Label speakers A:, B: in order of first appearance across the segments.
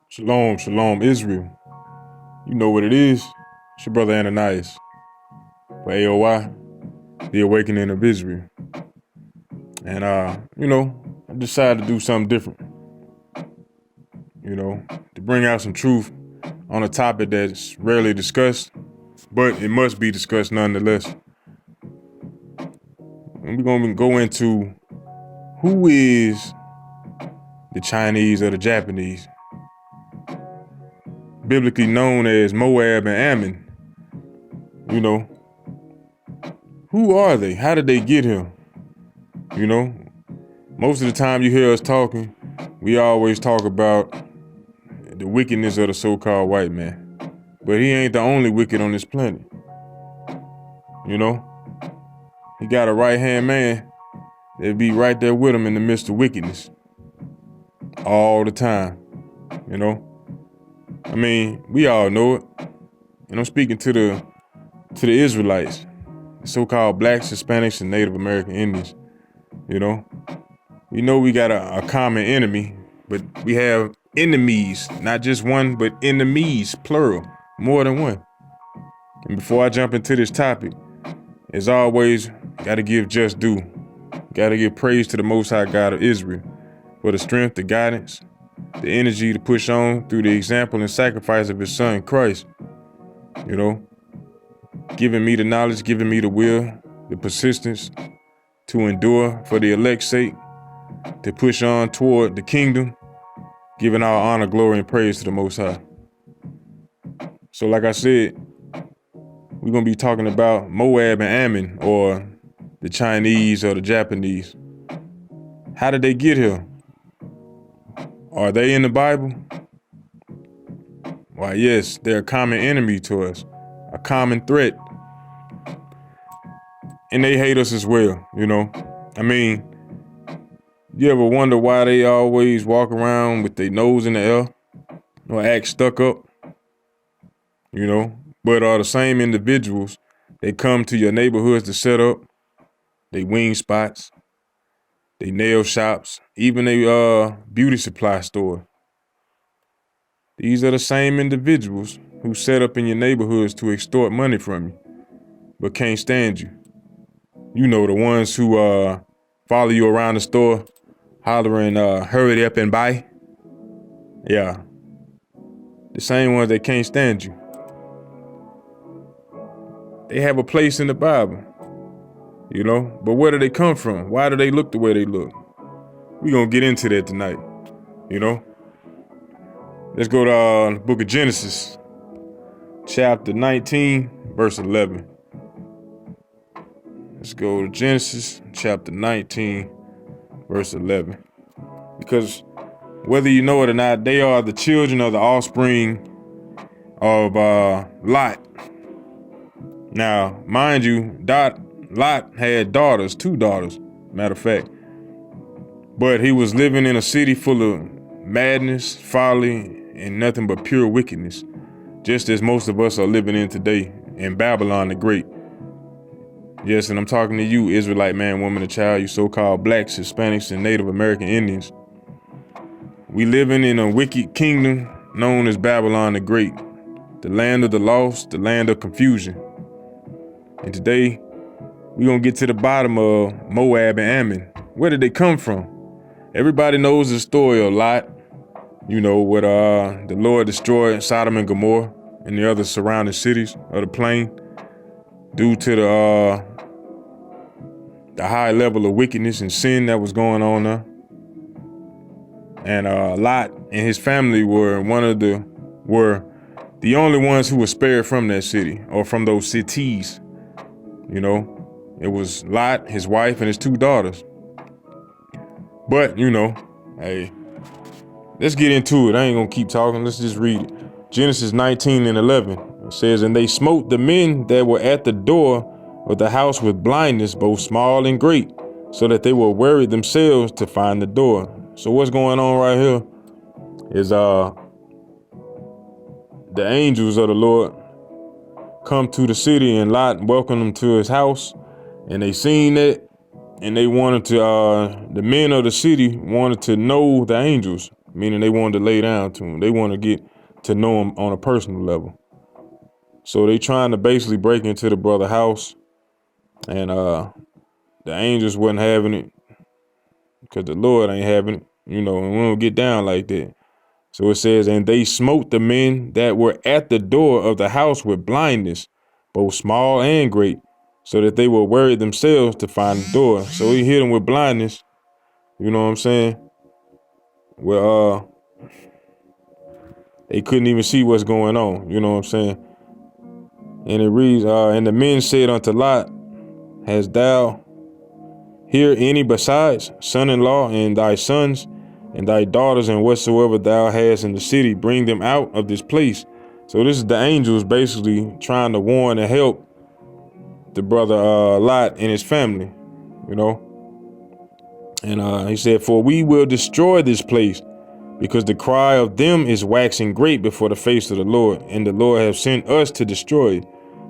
A: Shalom, shalom, Israel. You know what it is. It's your brother Ananias for A.O.I, the awakening of Israel. And, I decided to do something different, to bring out some truth on a topic that's rarely discussed, but it must be discussed nonetheless. And we're going to go into who is the Chinese or the Japanese, biblically known as Moab and Ammon. Who are they? How did they get here? Most of the time you hear us talking, we always talk about the wickedness of the so-called white man. But he ain't the only wicked on this planet. He got a right-hand man that be right there with him in the midst of wickedness. All the time. We all know it. And I'm speaking to the Israelites, the so-called blacks, Hispanics, and Native American Indians. We know we got a common enemy, but we have enemies, not just one, but enemies, plural, more than one. And before I jump into this topic, as always, got to give just due. Got to give praise to the Most High God of Israel for the strength, the guidance, the energy to push on through the example and sacrifice of his son, Christ. Giving me the knowledge, giving me the will, the persistence to endure for the elect's sake, to push on toward the kingdom, giving all honor, glory, and praise to the Most High. So like I said, we're going to be talking about Moab and Ammon, or the Chinese or the Japanese. How did they get here? Are they in the Bible? Why, yes, they're a common enemy to us, a common threat. And they hate us as well, You ever wonder why they always walk around with their nose in the air or act stuck up? But are the same individuals that come to your neighborhoods to set up they wing spots, they nail shops, even they beauty supply store. These are the same individuals who set up in your neighborhoods to extort money from you, but can't stand you. The ones who follow you around the store, hollering, hurry up and buy. Yeah. The same ones that can't stand you. They have a place in the Bible, but where do they come from? Why do they look the way they look? We're going to get into that tonight, Let's go to the book of Genesis, chapter 19, verse 11. Let's go to Genesis, chapter 19, verse 11. Because whether you know it or not, they are the children of the offspring of Lot. Now, mind you, Lot had daughters, 2 daughters, matter of fact. But he was living in a city full of madness, folly, and nothing but pure wickedness, just as most of us are living in today in Babylon the Great. Yes, and I'm talking to you, Israelite man, woman, and child, you so-called blacks, Hispanics, and Native American Indians. We living in a wicked kingdom known as Babylon the Great, the land of the lost, the land of confusion. And today, we're going to get to the bottom of Moab and Ammon. Where did they come from? Everybody knows the story a lot. What the Lord destroyed Sodom and Gomorrah and the other surrounding cities of the plain due to the high level of wickedness and sin that was going on there. And Lot and his family were the only ones who were spared from that city or from those cities. It was Lot, his wife, and his 2 daughters. But, hey, let's get into it. I ain't gonna keep talking. Let's just read it. Genesis 19 and 11. It says, and they smote the men that were at the door of the house with blindness, both small and great, so that they were wearied themselves to find the door. So what's going on right here is the angels of the Lord come to the city, and Lot welcomed them to his house, and they seen it, and they wanted to the men of the city wanted to know the angels, meaning they wanted to lay down to him. They want to get to know him on a personal level. So they trying to basically break into the brother's house, and the angels wasn't having it because the Lord ain't having it, and we don't get down like that. So it says, and they smote the men that were at the door of the house with blindness, both small and great, so that they were worried themselves to find the door. So he hit them with blindness, you know what I'm saying? Well, they couldn't even see what's going on, you know what I'm saying? And it reads, and the men said unto Lot, hast thou here any besides son-in-law and thy sons and thy daughters, and whatsoever thou hast in the city, bring them out of this place. So this is the angels basically trying to warn and help the brother Lot and his family, And he said, for we will destroy this place, because the cry of them is waxing great before the face of the Lord, and the Lord have sent us to destroy it.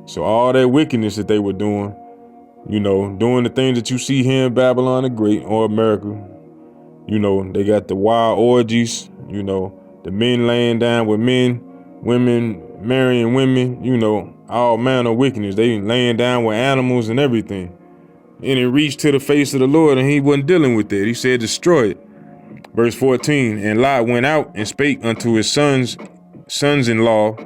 A: So all that wickedness that they were doing, doing the things that you see here in Babylon the Great or America, they got the wild orgies, the men laying down with men, women marrying women, all manner of wickedness. They laying down with animals and everything. And it reached to the face of the Lord, and he wasn't dealing with it. He said, destroy it. Verse 14, and Lot went out and spake unto his sons-in-law,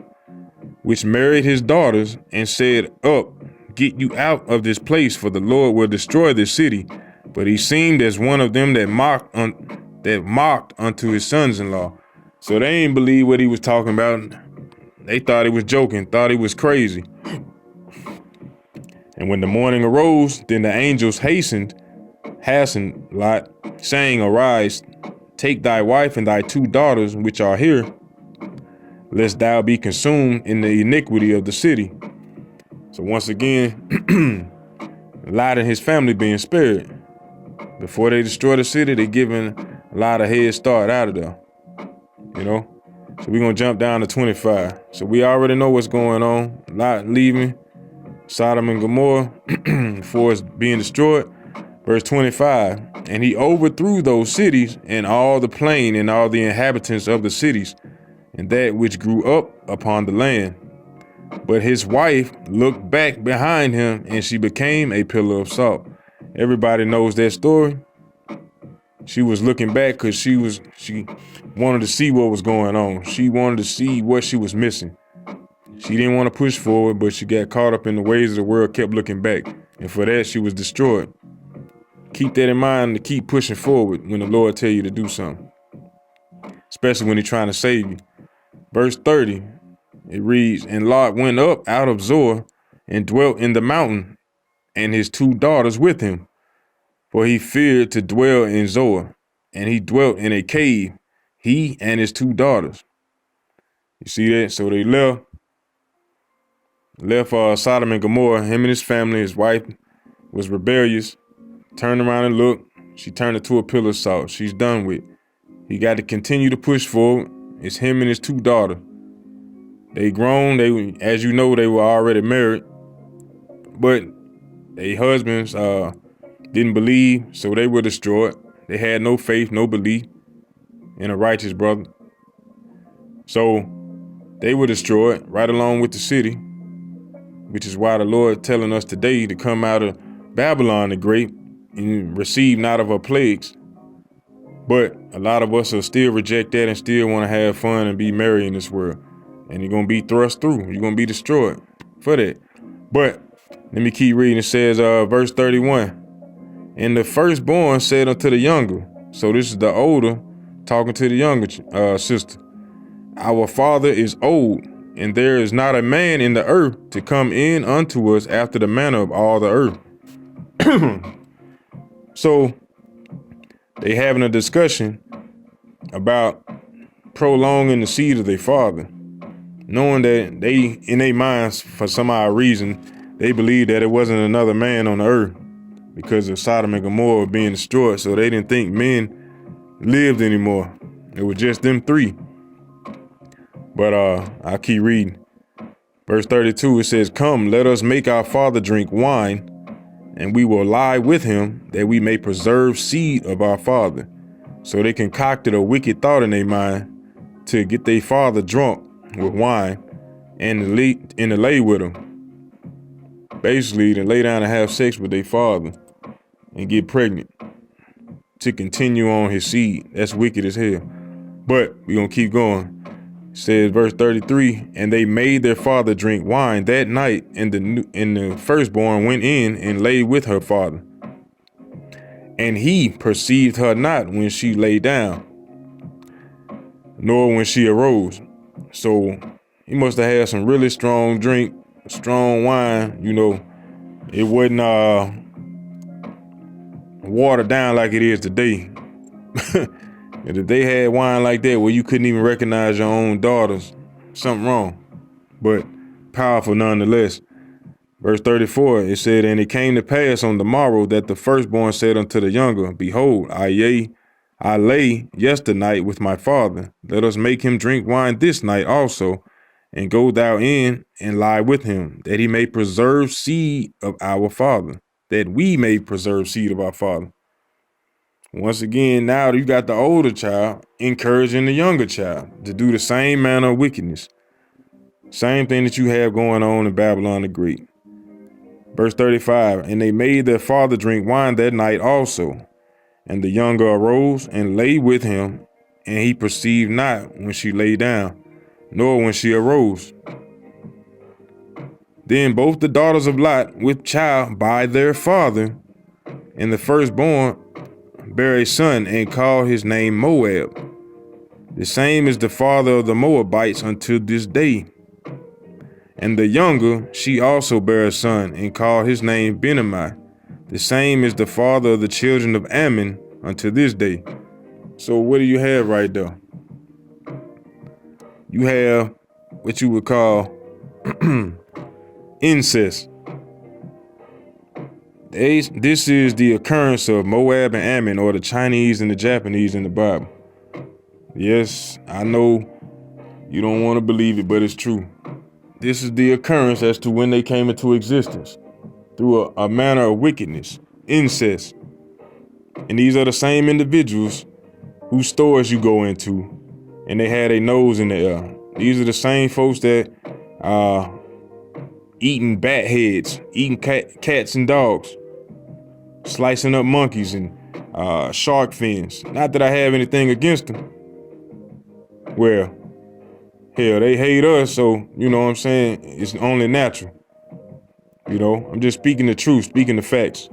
A: which married his daughters, and said, up, get you out of this place, for the Lord will destroy this city. But he seemed as one of them that mocked unto his sons-in-law. So they ain't believe what he was talking about. They thought he was joking, thought he was crazy. And when the morning arose, then the angels hastened Lot, saying, arise, take thy wife and thy 2 daughters which are here, lest thou be consumed in the iniquity of the city. So once again, Lot and his family being spared. Before they destroy the city, they giving Lot a head start out of there. So we're going to jump down to 25. So we already know what's going on. Lot leaving Sodom and Gomorrah before it's being destroyed. Verse 25, and he overthrew those cities and all the plain and all the inhabitants of the cities and that which grew up upon the land. But his wife looked back behind him, and she became a pillar of salt. Everybody knows that story. She was looking back because she wanted to see what was going on. She wanted to see what she was missing. She didn't want to push forward, but she got caught up in the ways of the world, kept looking back. And for that, she was destroyed. Keep that in mind to keep pushing forward when the Lord tell you to do something, especially when he's trying to save you. Verse 30, it reads, and Lot went up out of Zoar and dwelt in the mountain, and his 2 daughters with him, for he feared to dwell in Zoar, and he dwelt in a cave, he and his 2 daughters. You see that? So they left Sodom and Gomorrah. Him and his family, his wife was rebellious, turned around and looked. She turned into a pillar of salt. She's done with. He got to continue to push forward. It's him and his 2 daughters. They grown. As you know, they were already married, but their husbands didn't believe, so they were destroyed. They had no faith, no belief in a righteous brother. So they were destroyed right along with the city, which is why the Lord telling us today to come out of Babylon the Great and receive not of her plagues. But a lot of us will still reject that and still want to have fun and be merry in this world. And you're going to be thrust through. You're going to be destroyed for that. But let me keep reading. It says, verse 31, and the firstborn said unto the younger, so this is the older talking to the younger sister, our father is old, and there is not a man in the earth to come in unto us after the manner of all the earth. So they having a discussion about prolonging the seed of their father, knowing that they, in their minds, for some odd reason, they believed that it wasn't another man on the earth because of Sodom and Gomorrah being destroyed. So they didn't think men lived anymore. It was just them 3. But I'll keep reading. Verse 32, it says, come, let us make our father drink wine, and we will lie with him, that we may preserve seed of our father. So they concocted a wicked thought in their mind to get their father drunk with wine and to lay with him. Basically, to lay down and have sex with their father and get pregnant to continue on his seed. That's wicked as hell. But we're going to keep going. It says verse 33, and they made their father drink wine that night, and the firstborn went in and lay with her father. And he perceived her not when she lay down, nor when she arose. So he must have had some really strong drink, strong wine. It wasn't watered down like it is today. And if they had wine like that where you couldn't even recognize your own daughters, something wrong. But powerful nonetheless. Verse 34, it said, and it came to pass on the morrow that the firstborn said unto the younger, behold, I lay yesternight with my father. Let us make him drink wine this night also, and go thou in and lie with him, that he may preserve seed of our father, that we may preserve seed of our father. Once again, now you got the older child encouraging the younger child to do the same manner of wickedness. Same thing that you have going on in Babylon the Great. Verse 35, and they made their father drink wine that night also. And the younger arose and lay with him, and he perceived not when she lay down, nor when she arose. Then both the daughters of Lot with child by their father, and the firstborn bare a son, and called his name Moab. The same is the father of the Moabites unto this day. And the younger, she also bare a son, and called his name Benami. The same is the father of the children of Ammon unto this day. So what do you have right there? You have what you would call incest. This is the occurrence of Moab and Ammon, or the Chinese and the Japanese in the Bible. Yes, I know you don't want to believe it, but it's true. This is the occurrence as to when they came into existence, through a manner of wickedness, incest. And these are the same individuals whose stores you go into, and they had a nose in the air. These are the same folks that eating bat heads, eating cats and dogs, slicing up monkeys and shark fins. Not that I have anything against them. Well, hell, they hate us, so you know what I'm saying? It's only natural. I'm just speaking the truth, speaking the facts.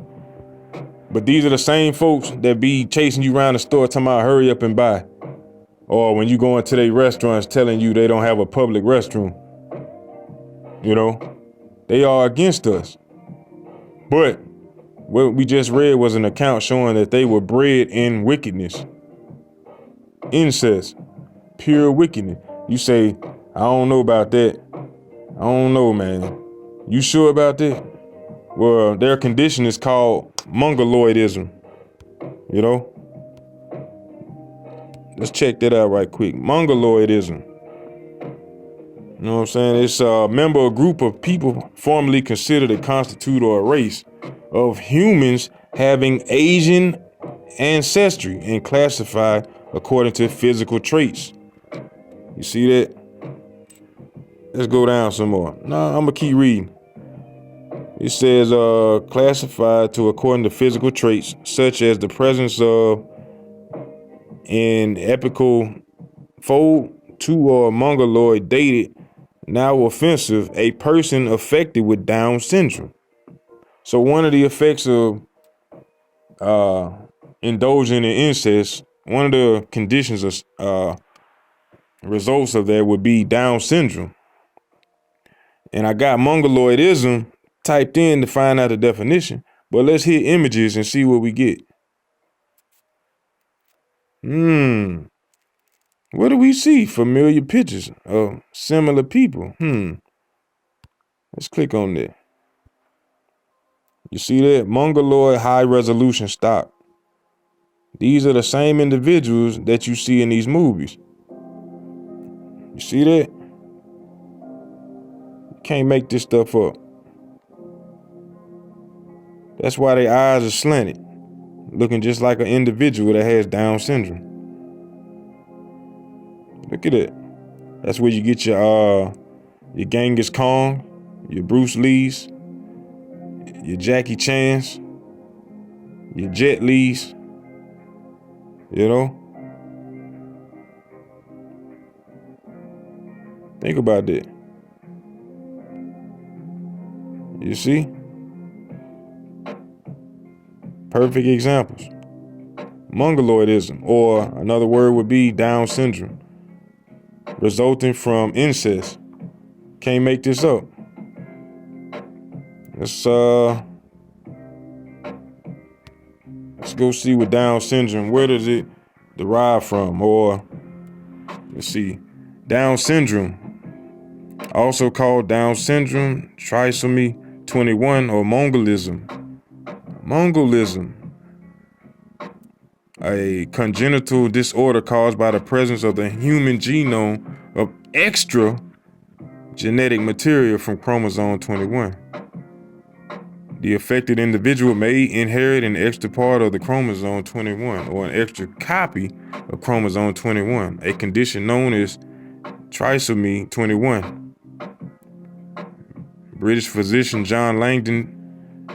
A: But these are the same folks that be chasing you around the store talking about hurry up and buy. Or when you go into their restaurants telling you they don't have a public restroom. They are against us. But what we just read was an account showing that they were bred in wickedness. Incest. Pure wickedness. You say, I don't know about that. I don't know, man. You sure about that? Well, their condition is called mongoloidism. Let's check that out right quick. Mongoloidism. You know what I'm saying? It's a member of a group of people formerly considered a constitute or a race of humans having Asian ancestry and classified according to physical traits. You see that? Let's go down some more. No, I'm going to keep reading. It says classified to according to physical traits such as the presence of an epical fold, to or mongoloid dated, now offensive, a person affected with Down syndrome. So one of the effects of indulging in incest, one of the conditions of results of that would be Down syndrome. And I got mongoloidism typed in to find out the definition, but let's hit images and see what we get. What do we see? Familiar pictures of similar people. Let's click on that. You see that? Mongoloid high resolution stock. These are the same individuals that you see in these movies. You see that? You can't make this stuff up. That's why their eyes are slanted. looking just like an individual that has Down syndrome. Look at it. That's where you get your Genghis Khan, your Bruce Lees, your Jackie Chans, your Jet Lees, you know? Think about that. You see? Perfect examples. Mongoloidism, or another word would be Down syndrome, resulting from incest. Can't make this up. Let's go see what Down syndrome, where does it derive from? Or let's see. Down syndrome, also called Down syndrome, trisomy 21, or Mongolism. Mongolism, a congenital disorder caused by the presence of the human genome of extra genetic material from chromosome 21. The affected individual may inherit an extra part of the chromosome 21 or an extra copy of chromosome 21, a condition known as trisomy 21. British physician John Langdon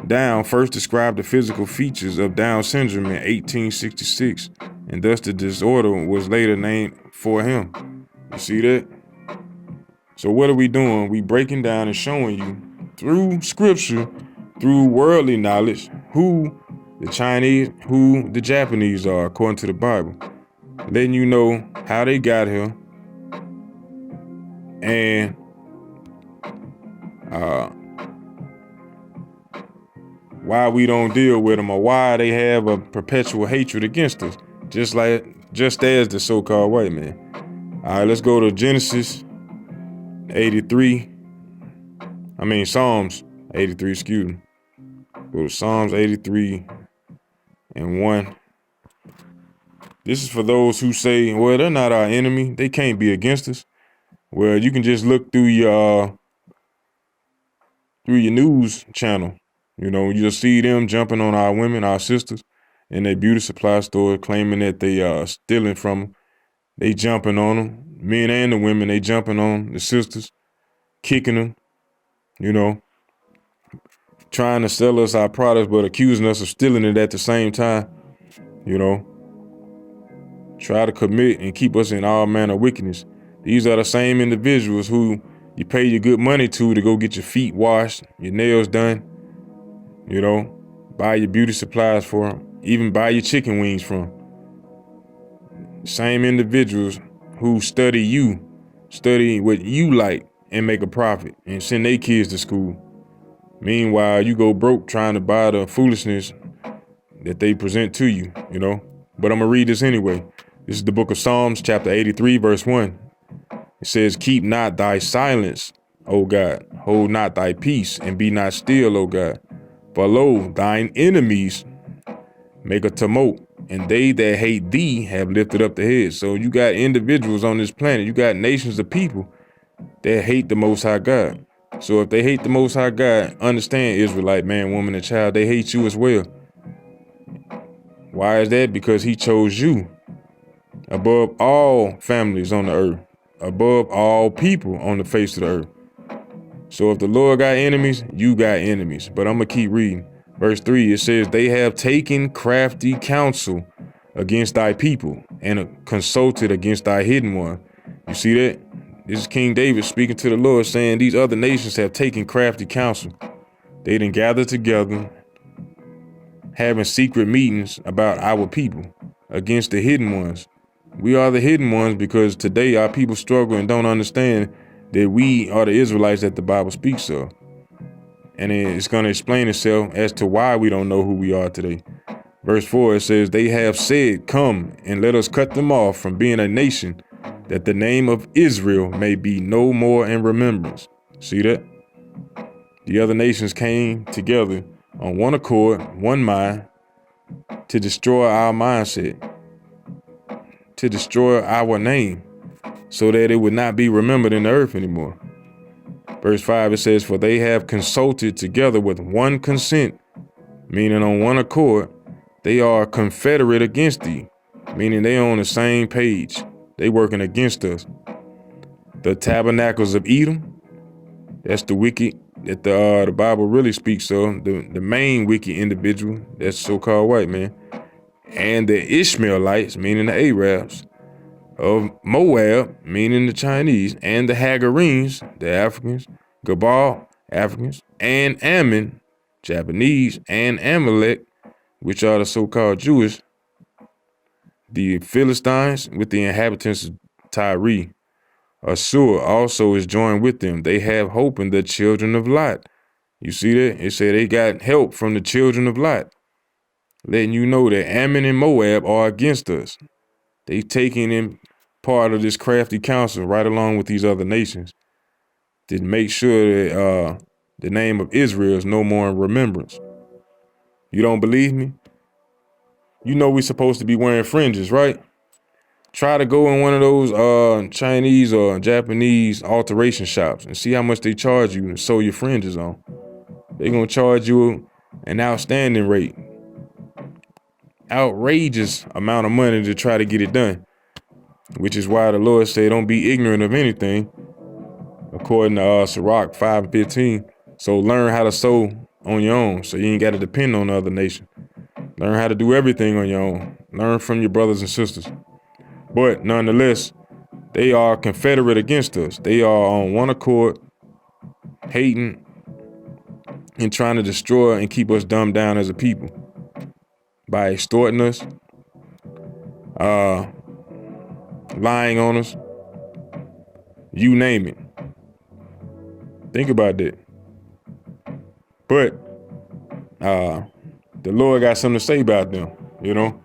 A: Down first described the physical features of Down syndrome in 1866, and thus the disorder was later named for him. You see that? So what are we doing? We breaking down and showing you through scripture, through worldly knowledge, who the Chinese, who the Japanese are according to the Bible. Letting you know how they got here and why we don't deal with them, or why they have a perpetual hatred against us, just as the so-called white man. All right, let's go to Psalms 83, excuse me. Go to Psalms 83 and 1. This is for those who say, well, they're not our enemy, they can't be against us. Well, you can just look through your news channel. You know, you'll see them jumping on our women, our sisters, in their beauty supply store, claiming that they are stealing from them. They jumping on them, men and the women. They jumping on the sisters, kicking them. You know, trying to sell us our products, but accusing us of stealing it at the same time. You know, try to commit and keep us in all manner of wickedness. These are the same individuals who you pay your good money to go get your feet washed, your nails done. You know, buy your beauty supplies for them, even buy your chicken wings from. Same individuals who study what you like and make a profit and send their kids to school. Meanwhile, you go broke trying to buy the foolishness that they present to you, you know. But I'm going to read this anyway. This is the book of Psalms, chapter 83, verse 1. It says, keep not thy silence, O God. Hold not thy peace and be not still, O God. For lo, thine enemies make a tumult, and they that hate thee have lifted up the head. So you got individuals on this planet, you got nations of people that hate the Most High God. So if they hate the Most High God, understand, Israelite man, woman, and child, they hate you as well. Why is that? Because he chose you above all families on the earth, above all people on the face of the earth. So if the Lord got enemies, you got enemies. But I'm going to keep reading. Verse 3, it says, they have taken crafty counsel against thy people and consulted against thy hidden one. You see that? This is King David speaking to the Lord, saying these other nations have taken crafty counsel. They done gathered together, having secret meetings about our people against the hidden ones. We are the hidden ones because today our people struggle and don't understand that we are the Israelites that the Bible speaks of. And it's going to explain itself as to why we don't know who we are today. Verse 4, it says, they have said, come and let us cut them off from being a nation, that the name of Israel may be no more in remembrance. See that? The other nations came together on one accord, one mind, to destroy our mindset, to destroy our name, so that it would not be remembered in the earth anymore. Verse 5, it says, for they have consulted together with one consent, meaning on one accord, They are confederate against thee, meaning they on the same page. They working against us. The tabernacles of Edom, that's the wicked that the Bible really speaks of, the main wicked individual, that's so-called white man, and the Ishmaelites, meaning the Arabs, of Moab, meaning the Chinese, and the Hagarenes, the Africans, Gabal, Africans, and Ammon, Japanese, and Amalek, which are the so-called Jewish, the Philistines with the inhabitants of Tyre. Assur also is joined with them. They have hope in the children of Lot. You see that? It said they got help from the children of Lot, letting you know that Ammon and Moab are against us. They taking in part of this crafty council right along with these other nations to make sure that the name of Israel is no more in remembrance. You don't believe me? You know we're supposed to be wearing fringes, right? Try to go in one of those Chinese or Japanese alteration shops and see how much they charge you to sew your fringes on. They're going to charge you an outstanding rate. Outrageous amount of money to try to get it done. Which is why the Lord said, don't be ignorant of anything, according to Sirach 5:15. So learn how to sew on your own, so you ain't got to depend on the other nation. Learn how to do everything on your own. Learn from your brothers and sisters. But nonetheless, they are confederate against us. They are on one accord, hating and trying to destroy and keep us dumbed down as a people by extorting us, lying on us, you name it. Think about that. But the Lord got something to say about them, you know.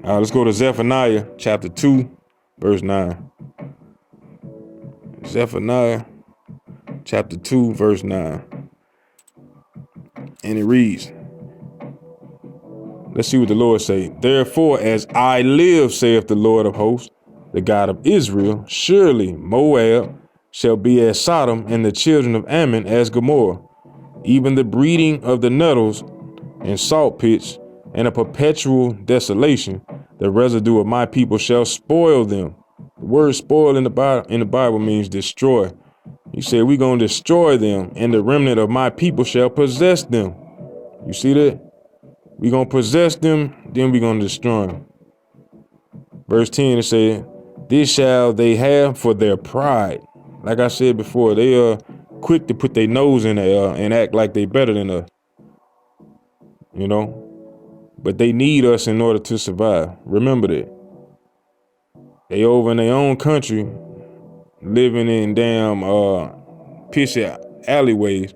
A: Let's go to Zephaniah chapter 2, verse 9. Zephaniah chapter 2, verse 9. And it reads, let's see what the Lord say. Therefore, as I live, saith the Lord of hosts, the God of Israel, surely Moab shall be as Sodom, and the children of Ammon as Gomorrah, even the breeding of the nettles and salt pits, and a perpetual desolation. The residue of my people shall spoil them. The word spoil in the Bible means destroy. He said, we're going to destroy them, and the remnant of my people shall possess them. You see that? We're going to possess them, then we're going to destroy them. Verse 10, it said, this shall they have for their pride. Like I said before, they are quick to put their nose in there and act like they better than us. You know? But they need us in order to survive. Remember that. They over in their own country, living in damn pissy alleyways.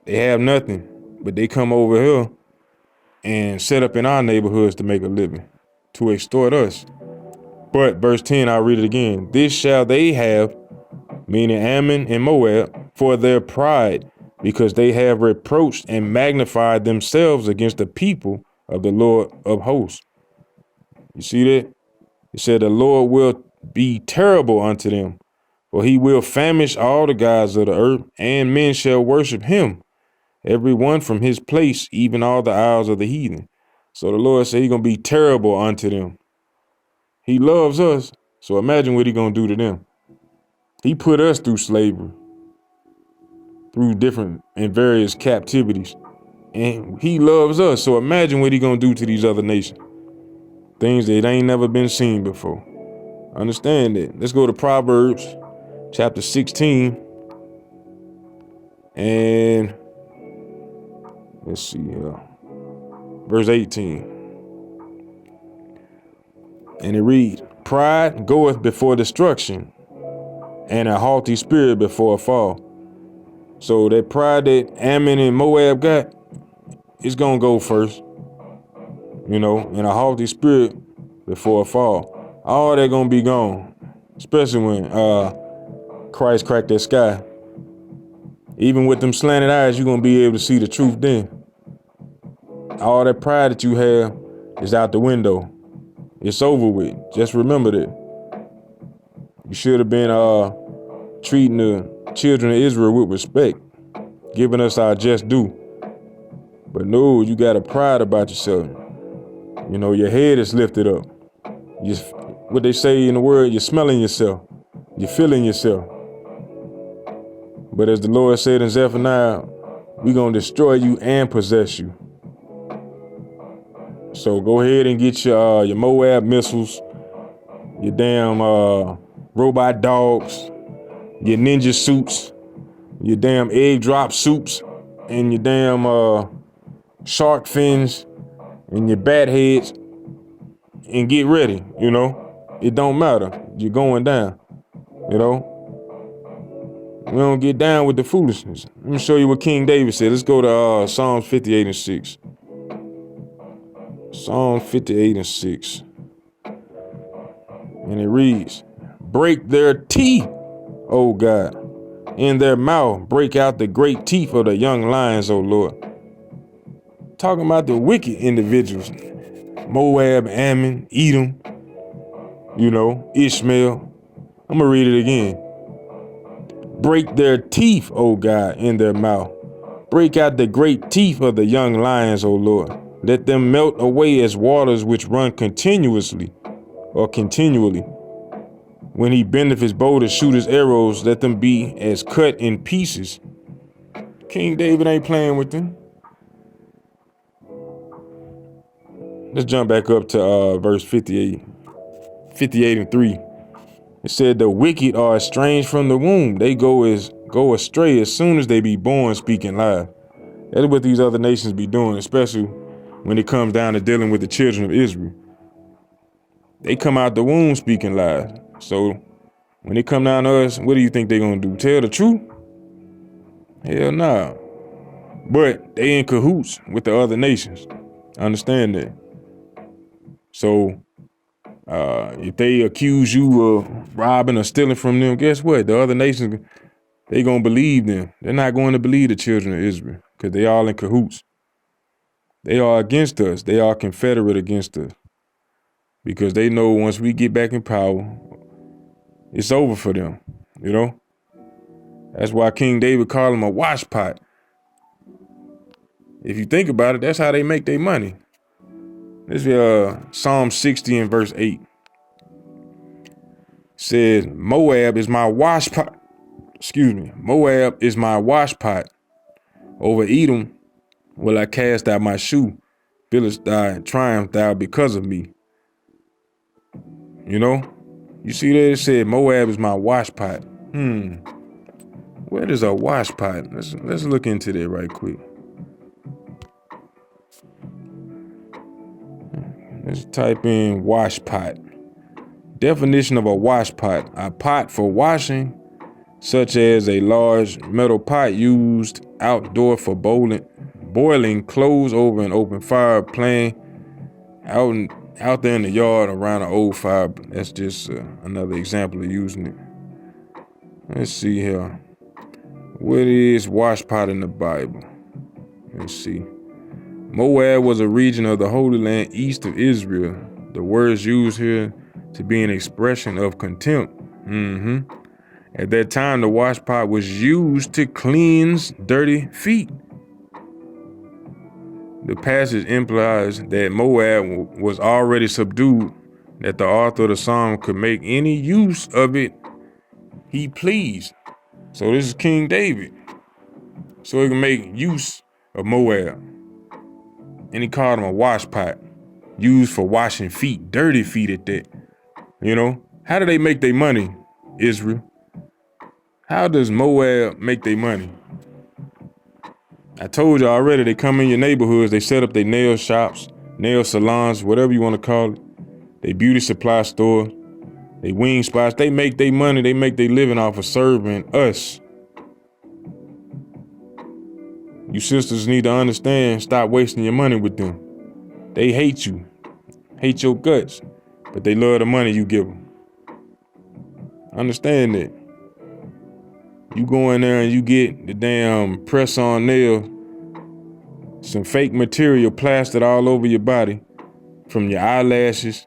A: They have nothing, but they come over here and set up in our neighborhoods to make a living, to extort us. But verse 10, I'll read it again. This shall they have, meaning Ammon and Moab, for their pride, because they have reproached and magnified themselves against the people of the Lord of hosts. You see that? It said the Lord will be terrible unto them, for he will famish all the gods of the earth, and men shall worship him, every one from his place, even all the isles of the heathen. So the Lord said he's going to be terrible unto them. He loves us, so imagine what he's going to do to them. He put us through slavery, through different and various captivities, and he loves us, so imagine what he's going to do to these other nations. Things that ain't never been seen before. Understand it. Let's go to Proverbs chapter 16. And let's see here. Verse 18. And it reads, pride goeth before destruction, and a haughty spirit before a fall. So that pride that Ammon and Moab got, it's going to go first. You know, and a haughty spirit before a fall. All that going to be gone, especially when Christ cracked that sky. Even with them slanted eyes, you're going to be able to see the truth then. All that pride that you have is out the window. It's over with. Just remember that. You should have been treating the children of Israel with respect, giving us our just due. But no, you got a pride about yourself. You know, your head is lifted up. You, what they say in the word, you're smelling yourself. You're feeling yourself. But as the Lord said in Zephaniah, we're going to destroy you and possess you. So go ahead and get your Moab missiles, your damn robot dogs, your ninja suits, your damn egg drop suits, and your damn shark fins, and your bat heads, and get ready, you know? It don't matter. You're going down, you know? We don't get down with the foolishness. Let me show you what King David said. Let's go to Psalms 58 and 6. Psalm 58 and 6. And it reads, break their teeth, O God. In their mouth, break out the great teeth of the young lions, O Lord. Talking about the wicked individuals. Moab, Ammon, Edom, you know, Ishmael. I'm going to read it again. Break their teeth, O God, in their mouth. Break out the great teeth of the young lions, O Lord. Let them melt away as waters which run continuously or continually. When he bendeth his bow to shoot his arrows, let them be as cut in pieces. King David ain't playing with them. Let's jump back up to verse 58. 58 and 3. It said, the wicked are estranged from the womb. They go astray as soon as they be born, speaking lies. That's what these other nations be doing, especially when it comes down to dealing with the children of Israel. They come out the womb speaking lies. So when they come down to us, what do you think they're going to do? Tell the truth? Hell nah. But they in cahoots with the other nations. Understand that. So if they accuse you of robbing or stealing from them, guess what? The other nations, they going to believe them. They're not going to believe the children of Israel because they all in cahoots. They are against us. They are confederate against us because they know once we get back in power, it's over for them, you know? That's why King David called him a washpot. If you think about it, that's how they make their money. This is Psalm 60 and verse 8. Says, Moab is my washpot. Moab is my washpot. Over Edom will I cast out my shoe. Philistine triumph thou because of me. You know? You see that it said Moab is my washpot. Where is a washpot? Let's look into that right quick. Let's type in washpot. Definition of a washpot: a pot for washing, such as a large metal pot used outdoor for boiling clothes over an open fire, playing out there in the yard around an old fire. That's just another example of using it. Let's see here. What is washpot in the Bible? Let's see. Moab was a region of the Holy Land east of Israel. The words used here to be an expression of contempt. At that time, the washpot was used to cleanse dirty feet. The passage implies that Moab was already subdued, that the author of the psalm could make any use of it he pleased. So this is King David. So he can make use of Moab. And he called him a washpot, used for washing feet, dirty feet at that. You know, how do they make their money, Israel? How does Moab make their money? I told you already, they come in your neighborhoods, they set up their nail shops, nail salons, whatever you want to call it. They beauty supply store, they wing spots. They make their money, they make their living off of serving us. You sisters need to understand, stop wasting your money with them. They hate you, hate your guts, but they love the money you give them. Understand that. You go in there and you get the damn press-on nail, some fake material plastered all over your body, from your eyelashes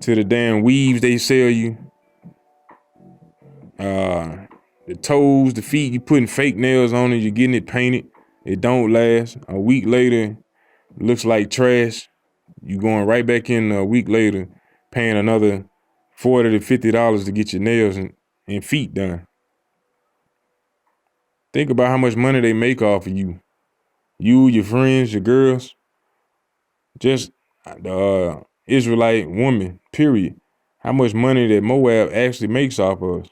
A: to the damn weaves they sell you. The toes, the feet, you putting fake nails on it, you're getting it painted. It don't last. A week later, looks like trash. You going right back in a week later, paying another $40 to $50 to get your nails and feet done. Think about how much money they make off of you. You, your friends, your girls, just the Israelite woman, period. How much money that Moab actually makes off of us.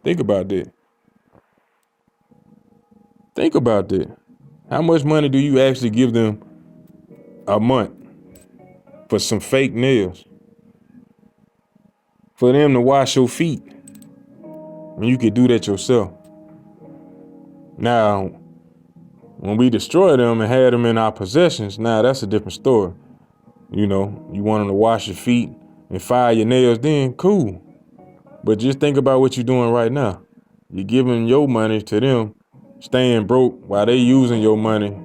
A: Think about that. Think about that. How much money do you actually give them a month for some fake nails? For them to wash your feet. And you could do that yourself. Now, when we destroy them and had them in our possessions, now that's a different story. You know, you want them to wash your feet and file your nails, then cool. But just think about what you're doing right now. You're giving your money to them, staying broke while they using your money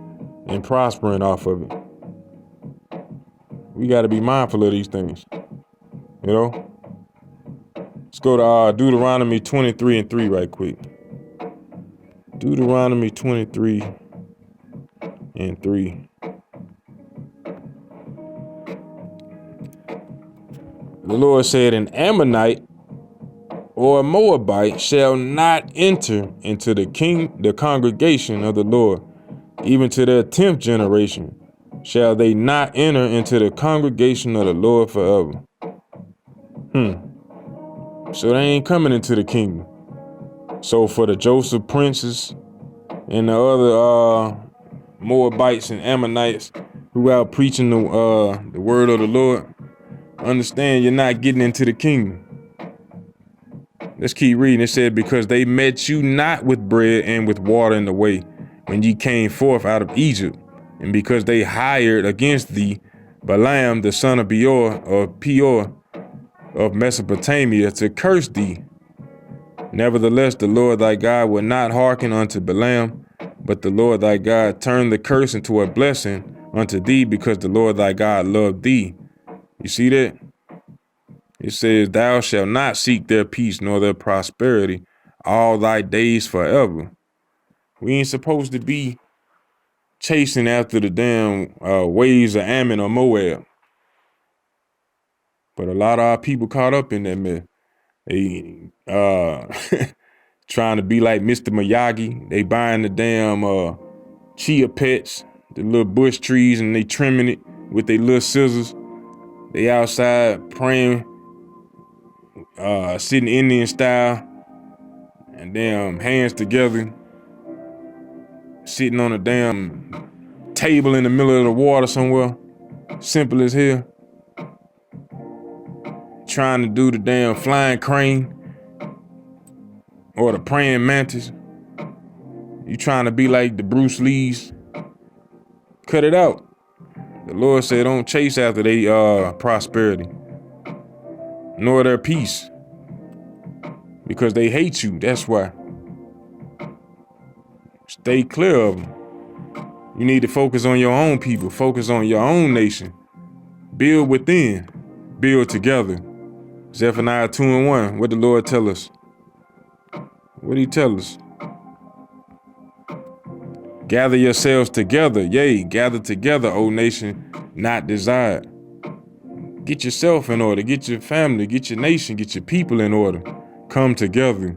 A: and prospering off of it. We got to be mindful of these things. You know? Let's go to Deuteronomy 23:3 right quick. Deuteronomy 23:3. The Lord said, an Ammonite or a Moabite shall not enter into the congregation of the Lord, even to their 10th generation shall they not enter into the congregation of the Lord forever. So they ain't coming into the kingdom. So for the Joseph princes and the other Moabites and Ammonites who out preaching the word of the Lord, understand you're not getting into the kingdom. Let's keep reading. It said, because they met you not with bread and with water in the way when ye came forth out of Egypt, and because they hired against thee Balaam the son of Beor of Mesopotamia to curse thee. Nevertheless, the Lord thy God would not hearken unto Balaam, but the Lord thy God turned the curse into a blessing unto thee, because the Lord thy God loved thee. You see that? It says, thou shalt not seek their peace nor their prosperity all thy days forever. We ain't supposed to be chasing after the damn waves of Ammon or Moab. But a lot of our people caught up in that mess. They trying to be like Mr. Miyagi. They buying the damn chia pets, the little bush trees, and they trimming it with their little scissors. They outside praying, sitting Indian style, and damn hands together, sitting on a damn table in the middle of the water somewhere. Simple as hell. Trying to do the damn flying crane or the praying mantis. You trying to be like the Bruce Lees. Cut it out. The Lord said don't chase after their prosperity nor their peace, because they hate you. That's why. Stay clear of them. You need to focus on your own people. Focus on your own nation. Build within. Build together. Zephaniah 2:1. What the Lord tell us? What did he tell us? Gather yourselves together. Yea, gather together, O nation not desired. Get yourself in order. Get your family. Get your nation. Get your people in order. Come together.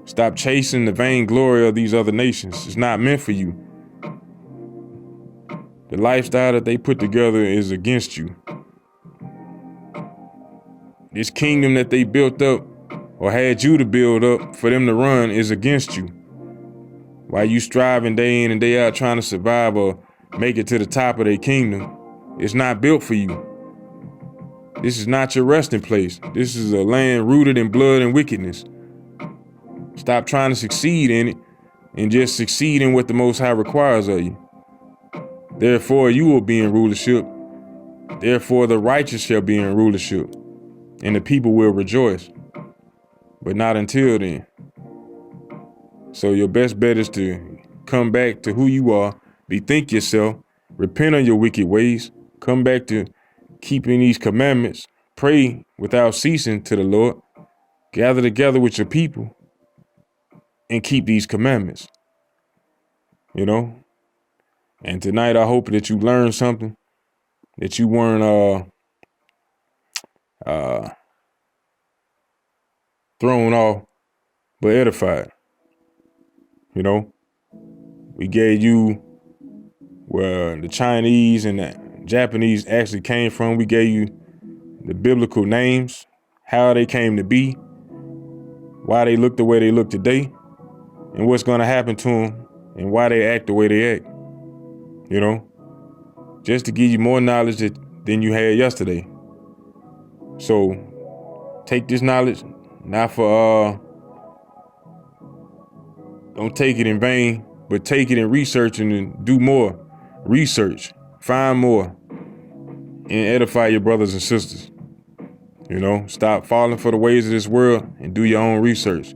A: Stop chasing the vainglory of these other nations. It's not meant for you. The lifestyle that they put together is against you. This kingdom that they built up or had you to build up for them to run is against you. While you striving day in and day out trying to survive or make it to the top of their kingdom, it's not built for you. This is not your resting place. This is a land rooted in blood and wickedness. Stop trying to succeed in it and just succeed in what the Most High requires of you. Therefore, you will be in rulership. Therefore, the righteous shall be in rulership, and the people will rejoice. But not until then. So your best bet is to come back to who you are, bethink yourself, repent of your wicked ways, come back to keeping these commandments, pray without ceasing to the Lord, gather together with your people, and keep these commandments. You know, And tonight, I hope that you learned something, that you weren't thrown off, but edified. You know, we gave you where the Chinese and the Japanese actually came from. We gave you the biblical names, how they came to be, why they look the way they look today, and what's going to happen to them, and why they act the way they act. You know, just to give you more knowledge than you had yesterday. So take this knowledge, not for don't take it in vain, but take it in researching and do more research, find more, and edify your brothers and sisters. You know, stop falling for the ways of this world and do your own research.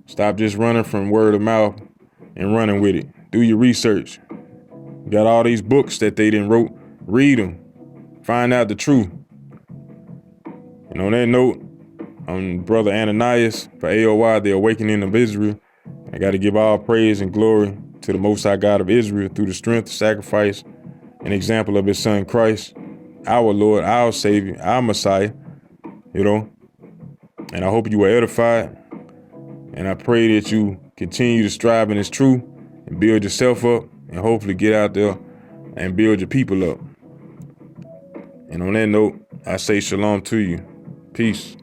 A: Stop just running from word of mouth and running with it. Do your research. You got all these books that they didn't wrote. Read them. Find out the truth. And on that note, I'm Brother Ananias for A.O.I, the Awakening of Israel. I got to give all praise and glory to the Most High God of Israel through the strength, sacrifice, and example of his son Christ, our Lord, our Savior, our Messiah, you know. And I hope you were edified. And I pray that you continue to strive in this truth and build yourself up and hopefully get out there and build your people up. And on that note, I say shalom to you. Peace.